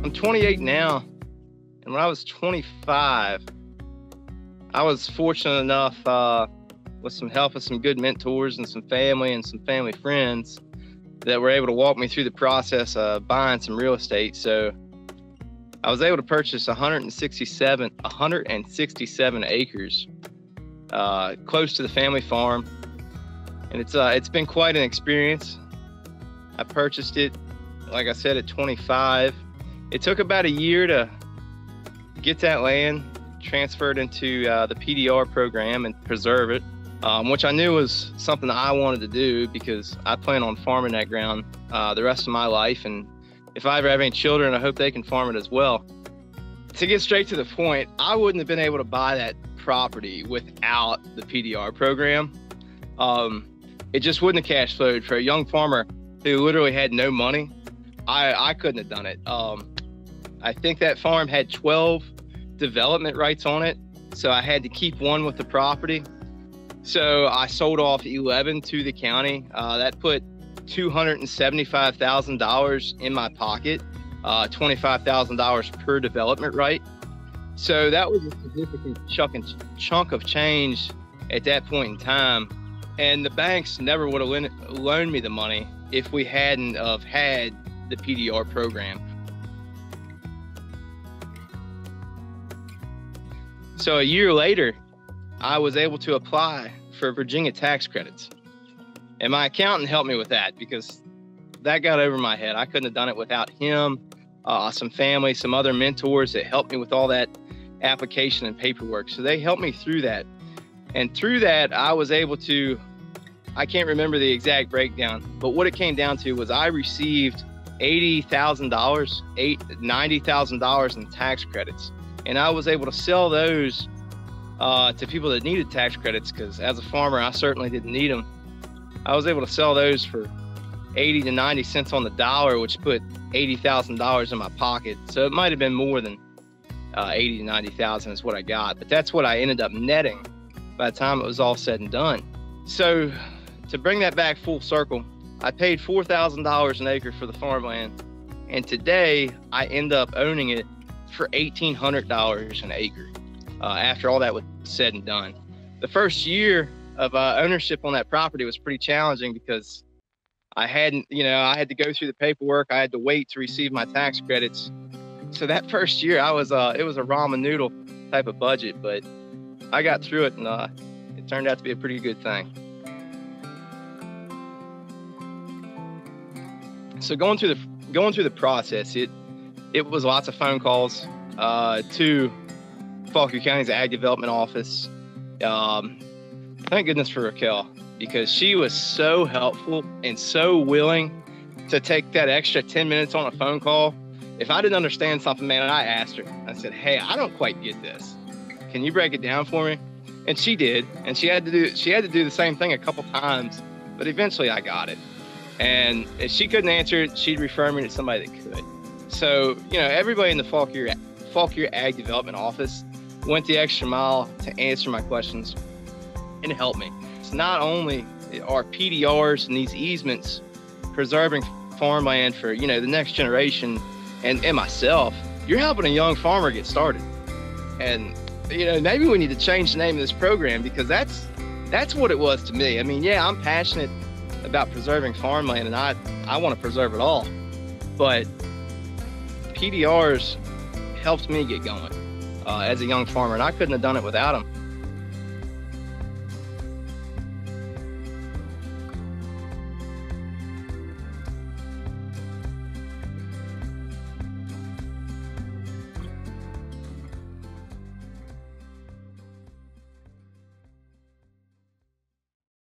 I'm 28 now, and when I was 25, I was fortunate enough with some help of some good mentors and some family friends that were able to walk me through the process of buying some real estate. So I was able to purchase 167 acres close to the family farm, and it's been quite an experience. I purchased it, like I said, at 25. It took about a year to get that land transferred into the PDR program and preserve it, which I knew was something that I wanted to do because I plan on farming that ground the rest of my life. And if I ever have any children, I hope they can farm it as well. To get straight to the point, I wouldn't have been able to buy that property without the PDR program. It just wouldn't have cash flowed. For a young farmer who literally had no money, I couldn't have done it. I think that farm had 12 development rights on it, so I had to keep one with the property. So I sold off 11 to the county. That put $275,000 in my pocket, $25,000 per development right. So that was a significant chunk of change at that point in time. And the banks never would have loaned me the money if we hadn't have had the PDR program. So a year later, I was able to apply for Virginia tax credits. And my accountant helped me with that because that got over my head. I couldn't have done it without him, some family, some other mentors that helped me with all that application and paperwork. So they helped me through that. And through that, I was able to, I can't remember the exact breakdown, but what it came down to was I received $80,000, $90,000 in tax credits. And I was able to sell those to people that needed tax credits, because as a farmer, I certainly didn't need them. I was able to sell those for 80 to 90 cents on the dollar, which put $80,000 in my pocket. So it might have been more than 80 to 90,000 is what I got, but that's what I ended up netting by the time it was all said and done. So to bring that back full circle, I paid $4,000 an acre for the farmland, and today I end up owning it for $1,800 an acre after all that was said and done. The first year of ownership on that property was pretty challenging because I had to go through the paperwork. I had to wait to receive my tax credits. So that first year, it was a ramen noodle type of budget, but I got through it, and it turned out to be a pretty good thing. So going through the process, it was lots of phone calls to Fauquier County's Ag Development Office. Thank goodness for Raquel, because she was so helpful and so willing to take that extra 10 minutes on a phone call. If I didn't understand something, man, and I asked her, I said, hey, I don't quite get this. Can you break it down for me? And she did, and she had to do the same thing a couple times, but eventually I got it. And if she couldn't answer it, she'd refer me to somebody that could. So, everybody in the Fauquier Ag Development Office went the extra mile to answer my questions and help me. It's not only are PDRs and these easements preserving farmland for, the next generation and myself, you're helping a young farmer get started. And, maybe we need to change the name of this program, because that's what it was to me. I mean, yeah, I'm passionate about preserving farmland, and I want to preserve it all. But PDRs helped me get going as a young farmer, and I couldn't have done it without them.